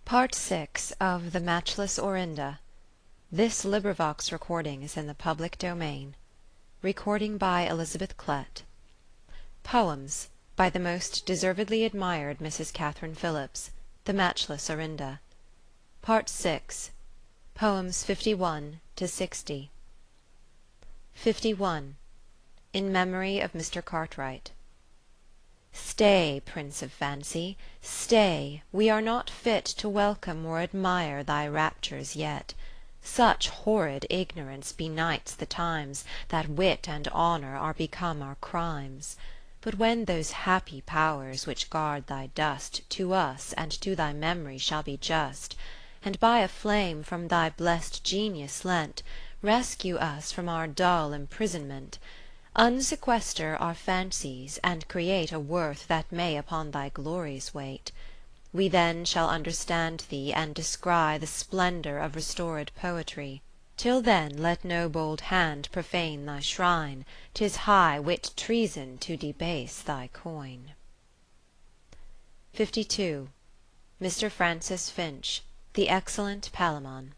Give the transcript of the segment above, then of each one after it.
Part Six of The Matchless Orinda. This recording is in the public domain. Recording by Elizabeth Klett. Poems by the most deservedly admired Mrs. Katherine Phillips, The Matchless Orinda. Part Six. Poems 51 to 60. 51. In Memory of Mr. Cartwright. Stay, Prince of Fancy, stay, we are not fit to welcome or admire thy raptures yet. Such horrid ignorance benights the times, that wit and honour are become our crimes. But when those happy powers which guard thy dust to us and to thy memory shall be just, and by a flame from thy blest genius lent, rescue us from our dull imprisonment, unsequester our fancies, and create a worth that may upon thy glories wait. We then shall understand thee, and descry the splendour of restored poetry. Till then let no bold hand profane thy shrine, 'tis high wit treason to debase thy coin. 52. Mr. Francis Finch, the excellent Palamon.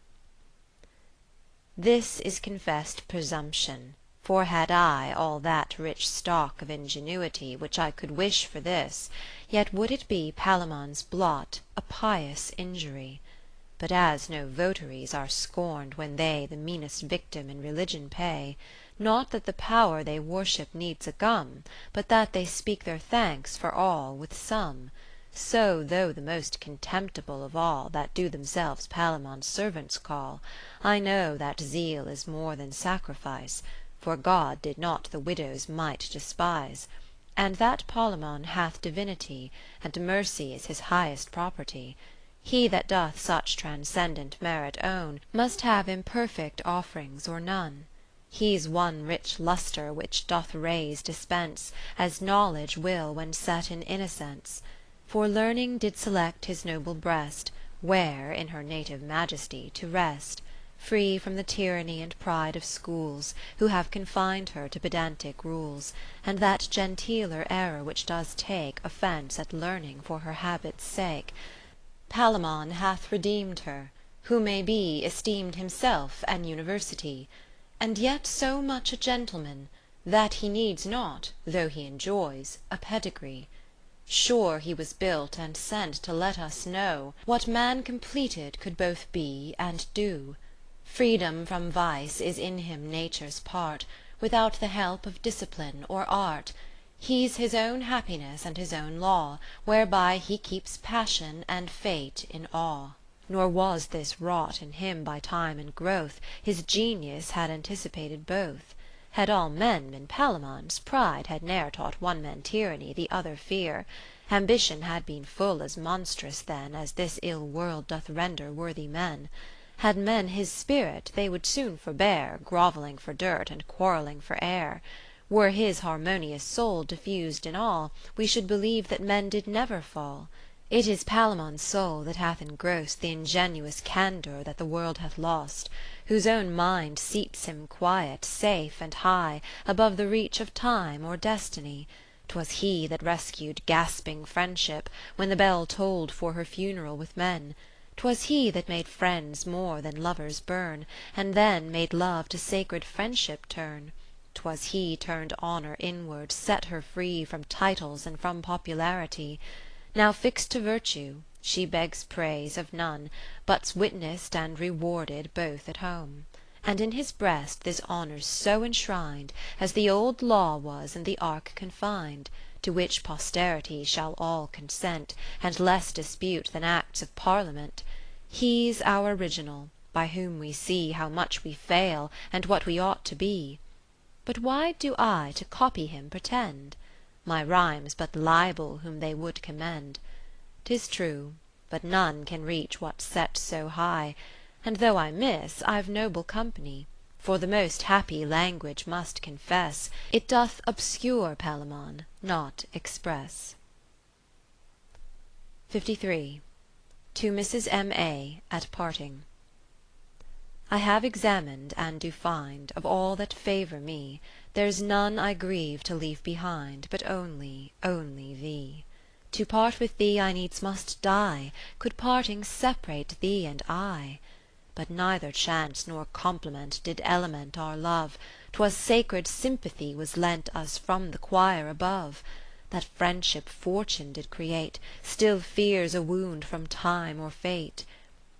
This is confessed presumption. For had I all that rich stock of ingenuity which I could wish for this, yet would it be Palamon's blot, a pious injury. But as no votaries are scorned when they the meanest victim in religion pay, not that the power they worship needs a gum, but that they speak their thanks for all with some, so though the most contemptible of all that do themselves Palamon's servants call, I know that zeal is more than sacrifice, for God did not the widow's mite despise, and that Palamon hath divinity, and mercy is his highest property. He that doth such transcendent merit own, must have imperfect offerings or none. He's one rich lustre which doth raise dispense, as knowledge will when set in innocence. For learning did select his noble breast, where, in her native majesty, to rest, free from the tyranny and pride of schools, who have confined her to pedantic rules, and that genteeler error which does take offence at learning for her habit's sake. Palamon hath redeemed her, who may be esteemed himself an university, and yet so much a gentleman, that he needs not, though he enjoys, a pedigree. Sure he was built and sent to let us know what man completed could both be and do. Freedom from vice is in him nature's part, without the help of discipline or art. He's his own happiness and his own law, whereby he keeps passion and fate in awe. Nor was this wrought in him by time and growth, his genius had anticipated both. Had all men been Palamon's, pride had ne'er taught one man tyranny, the other fear. Ambition had been full as monstrous then, as this ill world doth render worthy men. Had men his spirit, they would soon forbear grovelling for dirt and quarrelling for air. Were his harmonious soul diffused in all, we should believe that men did never fall. It is Palamon's soul that hath engrossed the ingenuous candour that the world hath lost, whose own mind seats him quiet, safe, and high, above the reach of time or destiny. 'Twas he that rescued gasping friendship, when the bell tolled for her funeral with men. 'Twas he that made friends more than lovers burn, and then made love to sacred friendship turn. 'Twas he turned honour inward, set her free from titles and from popularity. Now fixed to virtue, she begs praise of none, but's witnessed and rewarded both at home. And in his breast this honour's so enshrined, as the old law was in the ark confined, to which posterity shall all consent, and less dispute than acts of Parliament. He's our original, by whom we see how much we fail, and what we ought to be. But why do I to copy him pretend? My rhymes but libel whom they would commend. 'Tis true, but none can reach what's set so high, and though I miss, I've noble company, for the most happy language must confess, it doth obscure Palamon, not express. 53. To Mrs. M.A. at parting. I have examined and do find, of all that favour me, there's none I grieve to leave behind, but only thee. To part with thee I needs must die, could parting separate thee and I. But neither chance nor compliment did element our love, 'Twas sacred sympathy was lent us from the choir above. That friendship fortune did create, still fears a wound from time or fate.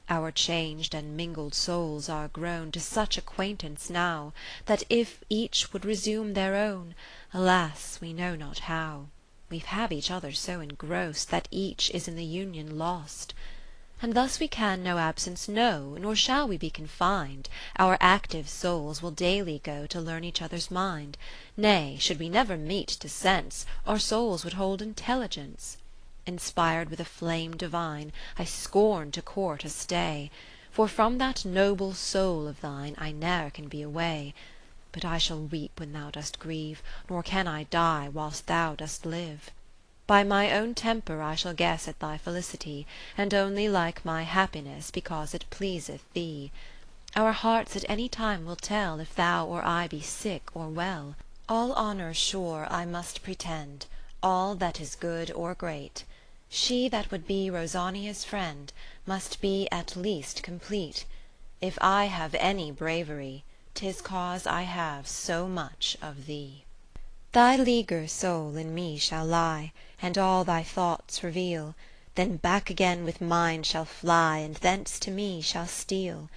Our changed and mingled souls are grown to such acquaintance now, That if each would resume their own, alas, we know not how. We have each other so engrossed, that each is in the union lost. And thus we can no absence know, nor shall we be confined, Our active souls will daily go to learn each other's mind. Nay, should we never meet to sense, our souls would hold intelligence. Inspired with a flame divine, I scorn to court a stay, For from that noble soul of thine I ne'er can be away. But I shall weep when thou dost grieve, nor can I die whilst thou dost live. By my own temper I shall guess at thy felicity, And only like my happiness because it pleaseth thee. Our hearts at any time will tell if thou or I be sick or well. All honour sure I must pretend, all that is good or great. She that would be Rosania's friend must be at least complete. If I have any bravery, 'tis cause I have so much of thee. Thy leaguer soul in me shall lie, and all thy thoughts reveal, Then back again with mine shall fly, and thence to me shall steal.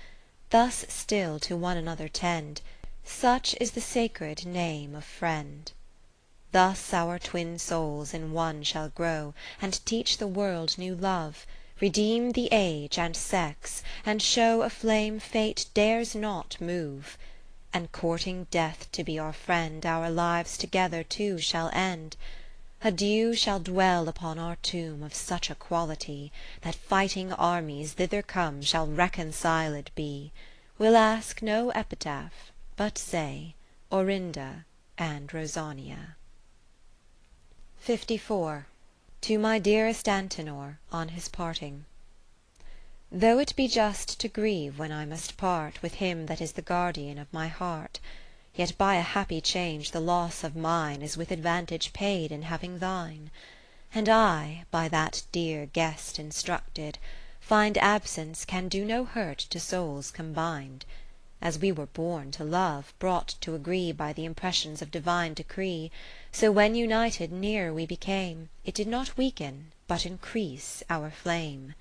Thus still to one another tend, such is the sacred name of friend. Thus our twin souls in one shall grow, and teach the world new love, Redeem the age and sex, and show a flame fate dares not move. And courting death to be our friend, our lives together too shall end. A dew shall dwell upon our tomb of such a quality, That fighting armies thither come shall reconciled be. We'll ask no epitaph, but say, Orinda and Rosania. 54. To my dearest Antenor, on his parting. Though it be just to grieve when I must part With him that is the guardian of my heart, Yet by a happy change the loss of mine Is with advantage paid in having thine. And I, by that dear guest instructed, find Absence can do no hurt to souls combined. As we were born to love, brought to agree By the impressions of divine decree, So when united nearer we became, It did not weaken, but increase our flame.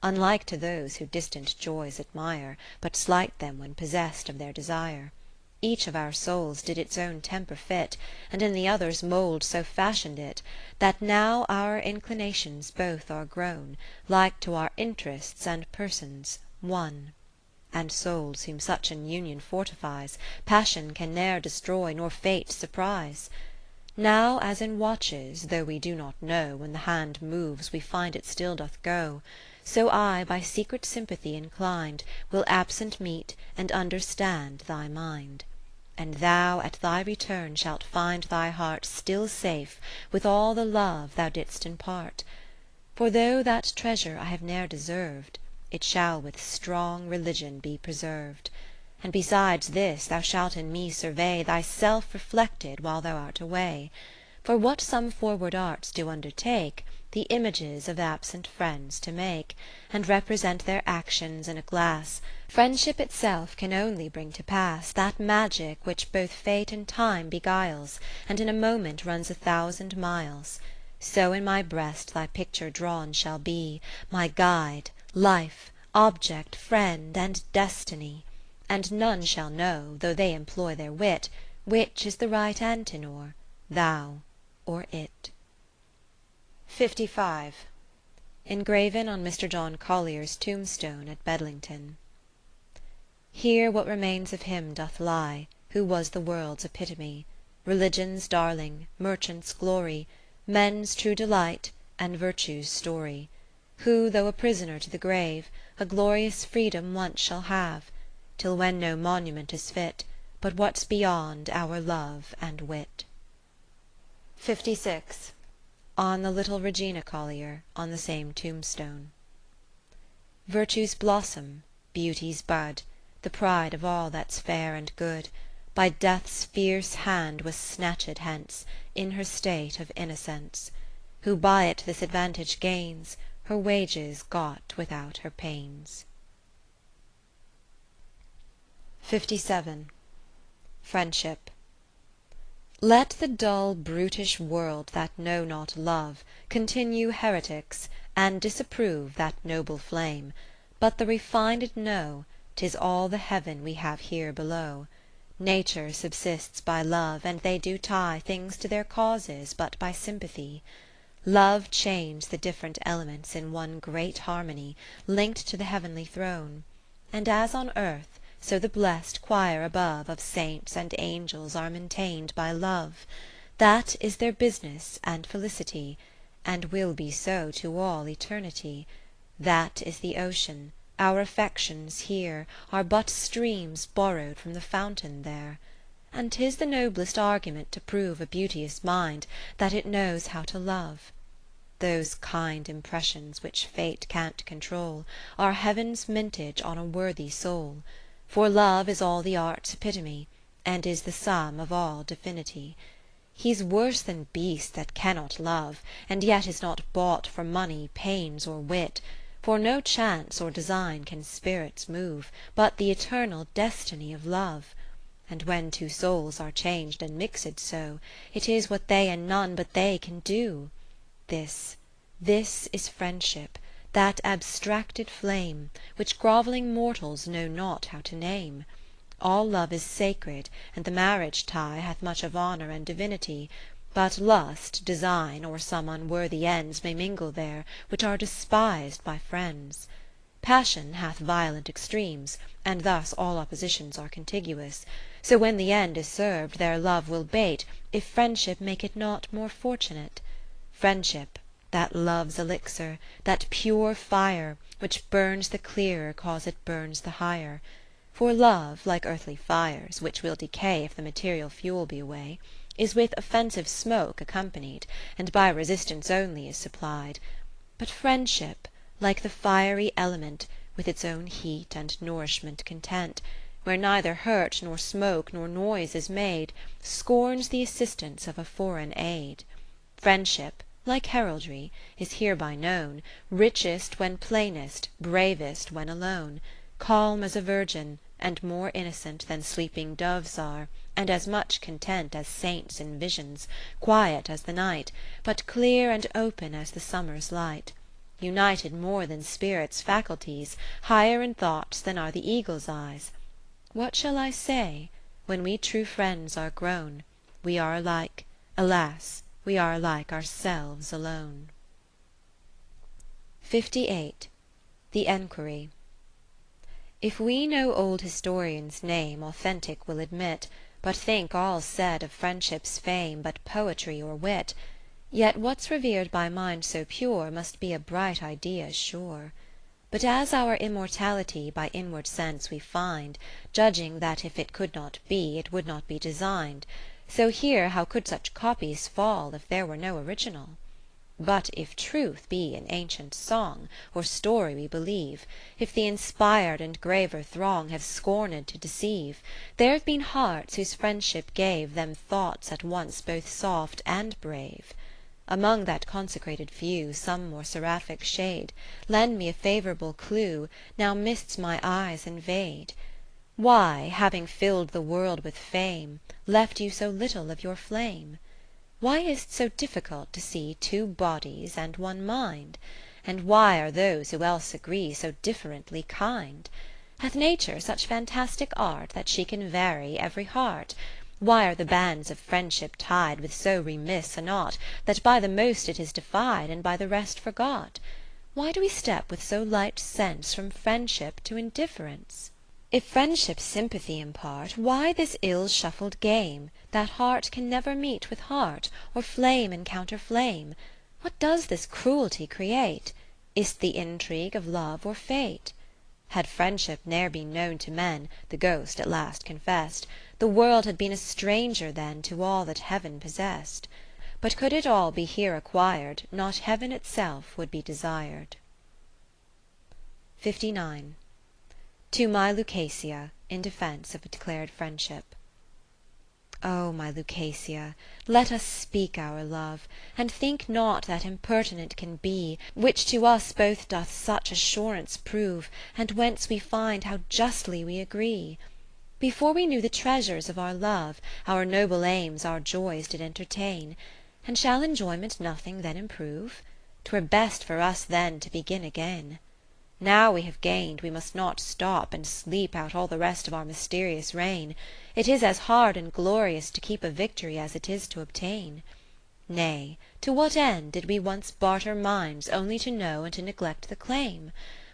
Unlike to those who distant joys admire, But slight them when possessed of their desire. Each of our souls did its own temper fit, And in the other's mould so fashioned it, That now our inclinations both are grown, Like to our interests and persons, one. And souls whom such an union fortifies, Passion can ne'er destroy, nor fate surprise. Now as in watches, though we do not know When the hand moves we find it still doth go, So I, by secret sympathy inclined, Will absent meet, and understand thy mind. And thou at thy return shalt find thy heart Still safe, with all the love thou didst impart. For though that treasure I have ne'er deserved, It shall with strong religion be preserved. And besides this thou shalt in me survey Thyself reflected while thou art away. For what some forward arts do undertake, The images of absent friends to make, And represent their actions in a glass, Friendship itself can only bring to pass That magic which both fate and time beguiles, And in a moment runs 1,000 miles. So in my breast thy picture drawn shall be, My guide, life, object, friend, and destiny. And none shall know, though they employ their wit, Which is the right Antenor, thou or it. 55. Engraven on Mr. John Collier's tombstone at Bedlington. Here what remains of him doth lie, Who was the world's epitome, Religion's darling, merchant's glory, Men's true delight, and virtue's story. Who, though a prisoner to the grave, A glorious freedom once shall have, Till when no monument is fit, But what's beyond our love and wit. 56. On the little Regina Collier, on the same tombstone. Virtue's blossom, beauty's bud, The pride of all that's fair and good, By death's fierce hand was snatched hence, In her state of innocence. who by it this advantage gains, her wages got without her pains. 57. Friendship. Let the dull brutish world that know not love continue heretics, and disapprove that noble flame, but the refined know 'tis all the heaven we have here below. Nature subsists by love, and they do tie things to their causes but by sympathy. Love chains the different elements in one great harmony, linked to the heavenly throne. And as on earth, so the blest choir above of saints and angels are maintained by love. That is their business and felicity, and will be so to all eternity. That is the ocean, our affections here are but streams borrowed from the fountain there. And 'tis the noblest argument to prove a beauteous mind, that it knows how to love. Those kind impressions which fate can't control, are heaven's mintage on a worthy soul. For love is all the art's epitome, and is the sum of all divinity. He's worse than beast that cannot love, and yet is not bought for money, pains, or wit. For no chance or design can spirits move, but the eternal destiny of love. And when two souls are changed and mixed so, it is what they and none but they can do. This is friendship, that abstracted flame, which grovelling mortals know not how to name. All love is sacred, and the marriage tie hath much of honour and divinity. But lust, design, or some unworthy ends may mingle there, which are despised by friends. Passion hath violent extremes, and thus all oppositions are contiguous. So when the end is served, their love will bate, if friendship make it not more fortunate. Friendship, that love's elixir, that pure fire, which burns the clearer cause it burns the higher. For love, like earthly fires, which will decay if the material fuel be away, is with offensive smoke accompanied, and by resistance only is supplied. But friendship, like the fiery element, with its own heat and nourishment content, where neither hurt nor smoke nor noise is made, scorns the assistance of a foreign aid. Friendship, like heraldry, is hereby known, richest when plainest, bravest when alone, calm as a virgin, and more innocent than sleeping doves are, and as much content as saints in visions, quiet as the night, but clear and open as the summer's light. United more than spirits' faculties, higher in thoughts than are the eagle's eyes. What shall I say? When we true friends are grown, we are alike, alas, we are alike ourselves alone. 58. The Enquiry. If we no old historian's name authentic will admit, but think all said of friendship's fame but poetry or wit, yet what's revered by mind so pure must be a bright idea sure. But as our immortality by inward sense we find, judging that if it could not be, it would not be designed, so here how could such copies fall if there were no original? But if truth be an ancient song, or story we believe, if the inspired and graver throng have scorned to deceive, there have been hearts whose friendship gave them thoughts at once both soft and brave. Among that consecrated few some more seraphic shade, lend me a favourable clue, now mists my eyes invade. Why, having filled the world with fame, left you so little of your flame? Why is't so difficult to see two bodies and one mind? And why are those who else agree so differently kind? Hath Nature such fantastic art that she can vary every heart? Why are the bands of friendship tied with so remiss a knot, that by the most it is defied, and by the rest forgot? Why do we step with so light sense from friendship to indifference? If friendship sympathy impart, why this ill-shuffled game, that heart can never meet with heart, or flame encounter flame? What does this cruelty create? Is't the intrigue of love or fate? Had friendship ne'er been known to men, the ghost at last confessed, the world had been a stranger then to all that heaven possessed. But could it all be here acquired, not heaven itself would be desired. 59. To my Lucasia, in defence of a declared friendship. O my Lucasia, let us speak our love, and think not that impertinent can be, which to us both doth such assurance prove, and whence we find how justly we agree. Before we knew the treasures of our love, our noble aims our joys did entertain. And shall enjoyment nothing then improve? 'Twere best for us then to begin again. Now we have gained, we must not stop and sleep out all the rest of our mysterious reign. It is as hard and glorious to keep a victory as it is to obtain. Nay, to what end did we once barter minds only to know and to neglect the claim?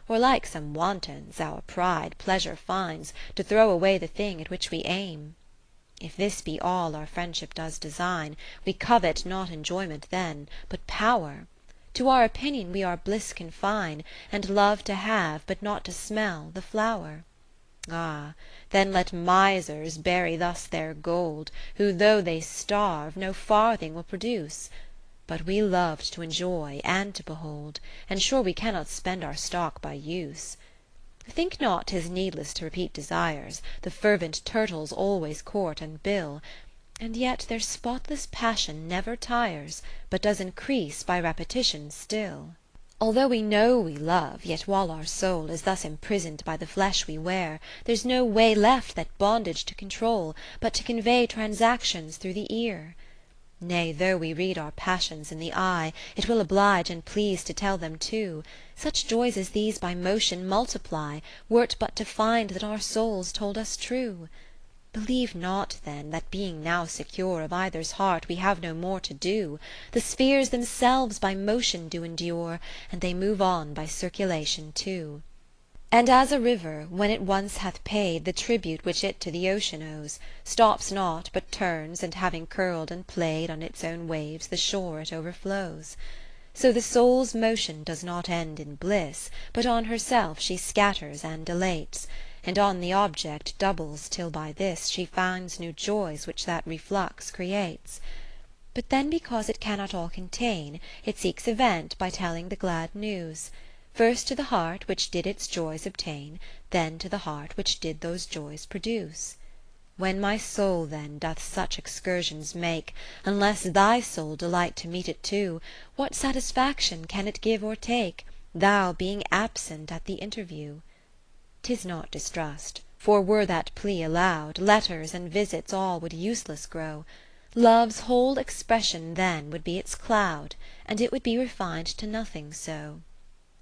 Or like some wantons, our pride pleasure finds to throw away the thing at which we aim. If this be all our friendship does design, we covet not enjoyment then, but power. To our opinion we our bliss confine, and love to have, but not to smell, the flower. Ah, then let misers bury thus their gold, who though they starve, no farthing will produce. But we loved to enjoy and to behold, and sure we cannot spend our stock by use. Think not 'tis needless to repeat desires, the fervent turtles always court and bill. And yet their spotless passion never tires, but does increase by repetition still. Although we know we love, yet while our soul is thus imprisoned by the flesh we wear, there's no way left that bondage to control, but to convey transactions through the ear. Nay, though we read our passions in the eye, it will oblige and please to tell them too. Such joys as these by motion multiply, were't but to find that our souls told us true. Believe not then, that being now secure of either's heart, we have no more to do. The spheres themselves by motion do endure, and they move on by circulation too. And as a river, when it once hath paid the tribute which it to the ocean owes, stops not, but turns, and having curled and played on its own waves, the shore it overflows. So the soul's motion does not end in bliss, but on herself she scatters and dilates, and on the object doubles till by this she finds new joys which that reflux creates. But then because it cannot all contain, it seeks a vent by telling the glad news. First to the heart which did its joys obtain, then to the heart which did those joys produce. When my soul then doth such excursions make, unless thy soul delight to meet it too, what satisfaction can it give or take, thou being absent at the interview? 'Tis not distrust, for were that plea allowed, letters and visits all would useless grow. Love's whole expression then would be its cloud, and it would be refined to nothing so.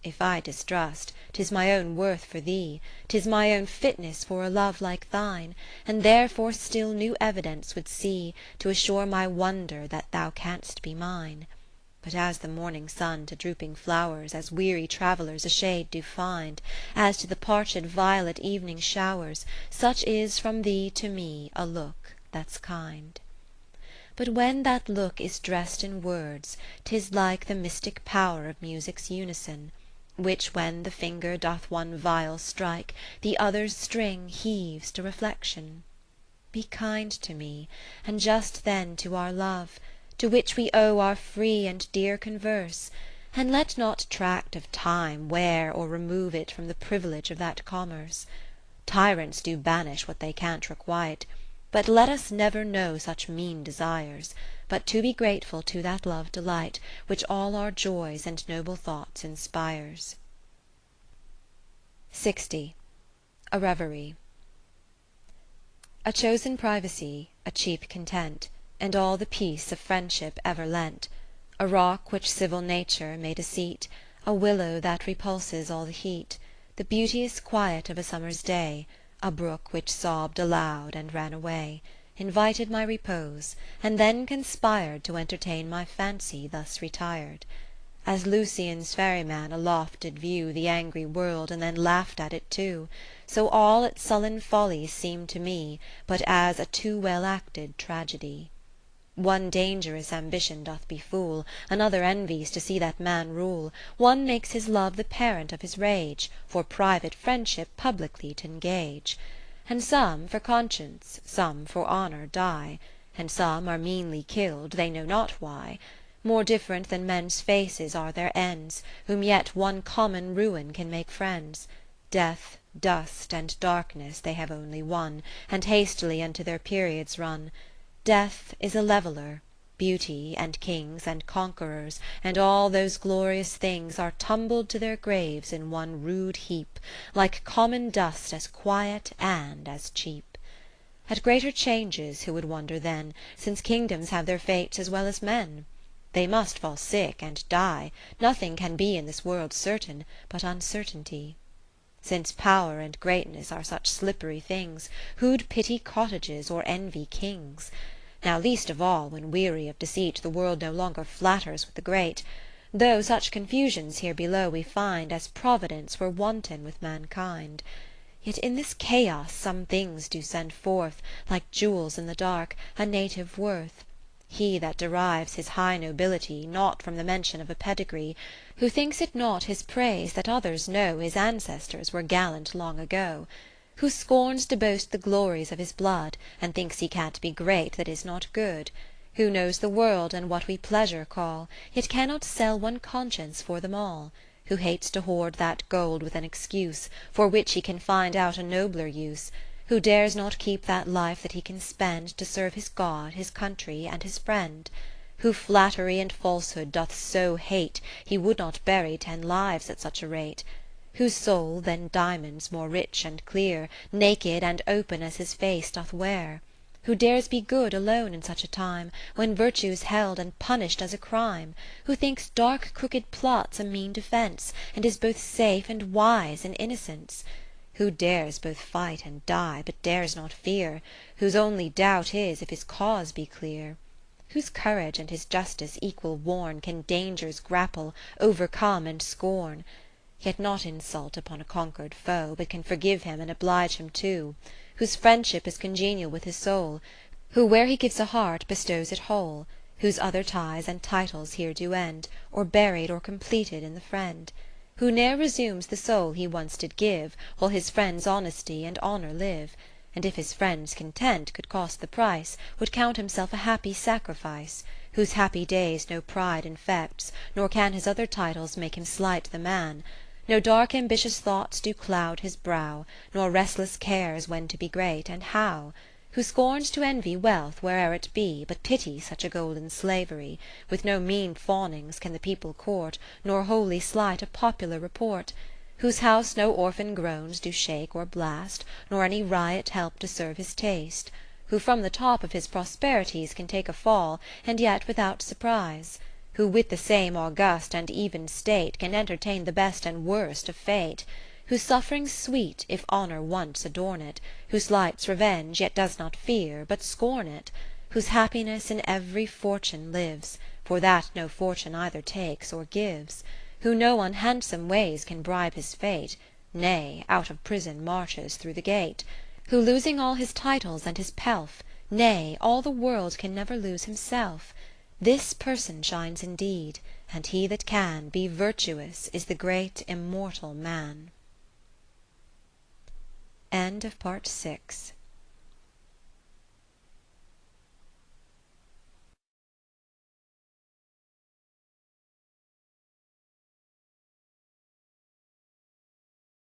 If I distrust, 'tis my own worth for thee, 'tis my own fitness for a love like thine, and therefore still new evidence would see, to assure my wonder that thou canst be mine. But as the morning sun to drooping flowers, as weary travellers a shade do find, as to the parched violet evening showers, such is from thee to me a look that's kind. But when that look is dressed in words, 'tis like the mystic power of music's unison, which when the finger doth one viol strike, the other's string heaves to reflection. Be kind to me, and just then to our love, to which we owe our free and dear converse, and let not tract of time wear or remove it from the privilege of that commerce. Tyrants do banish what they can't requite, but let us never know such mean desires, but to be grateful to that love delight, which all our joys and noble thoughts inspires. 60. A Reverie. A chosen privacy, a cheap content, and all the peace of friendship ever lent, a rock which civil nature made a seat, a willow that repulses all the heat, the beauteous quiet of a summer's day, a brook which sobbed aloud and ran away, invited my repose, and then conspired to entertain my fancy thus retired. As Lucian's ferryman aloft did view the angry world, and then laughed at it too, so all its sullen follies seem to me but as a too well acted tragedy. One dangerous ambition doth befool, another envies to see that man rule, one makes his love the parent of his rage, for private friendship publicly t'engage. And some for conscience, some for honour die, and some are meanly killed, they know not why. More different than men's faces are their ends, whom yet one common ruin can make friends. Death, dust, and darkness they have only one, and hastily unto their periods run. Death is a leveller, beauty, and kings, and conquerors, and all those glorious things are tumbled to their graves in one rude heap, like common dust, as quiet and as cheap. At greater changes who would wonder then, since kingdoms have their fates as well as men? They must fall sick and die, nothing can be in this world certain, but uncertainty. Since power and greatness are such slippery things, who'd pity cottages or envy kings? Now least of all, when weary of deceit, the world no longer flatters with the great, though such confusions here below we find, as Providence were wanton with mankind. Yet in this chaos some things do send forth, like jewels in the dark, a native worth. He that derives his high nobility not from the mention of a pedigree, who thinks it not his praise that others know his ancestors were gallant long ago, who scorns to boast the glories of his blood, and thinks he can't be great that is not good, who knows the world and what we pleasure call, yet cannot sell one conscience for them all, who hates to hoard that gold with an excuse, for which he can find out a nobler use, who dares not keep that life that he can spend to serve his God, his country, and his friend, who flattery and falsehood doth so hate he would not bury 10 lives at such a rate, whose soul than diamonds more rich and clear, naked and open as his face doth wear, who dares be good alone in such a time, when virtue's held and punished as a crime, who thinks dark crooked plots a mean defence, and is both safe and wise in innocence, who dares both fight and die, but dares not fear, whose only doubt is if his cause be clear, whose courage and his justice equal worn can dangers grapple, overcome and scorn, yet not insult upon a conquered foe, but can forgive him and oblige him too, whose friendship is congenial with his soul, who where he gives a heart bestows it whole, whose other ties and titles here do end, or buried or completed in the friend, who ne'er resumes the soul he once did give, while his friend's honesty and honour live, and if his friend's content could cost the price, would count himself a happy sacrifice, whose happy days no pride infects, nor can his other titles make him slight the man, no dark ambitious thoughts do cloud his brow, nor restless cares when to be great, and how, who scorns to envy wealth where'er it be, but pities such a golden slavery, with no mean fawnings can the people court, nor wholly slight a popular report, whose house no orphan groans do shake or blast, nor any riot help to serve his taste, who from the top of his prosperities can take a fall, and yet without surprise, who with the same august and even state can entertain the best and worst of fate, whose suffering's sweet, if honour once adorn it, who slights revenge, yet does not fear, but scorn it, whose happiness in every fortune lives, for that no fortune either takes or gives, who no unhandsome ways can bribe his fate, nay, out of prison marches through the gate, who losing all his titles and his pelf, nay, all the world can never lose himself, this person shines indeed, and he that can be virtuous is the great immortal man. End of Part 6.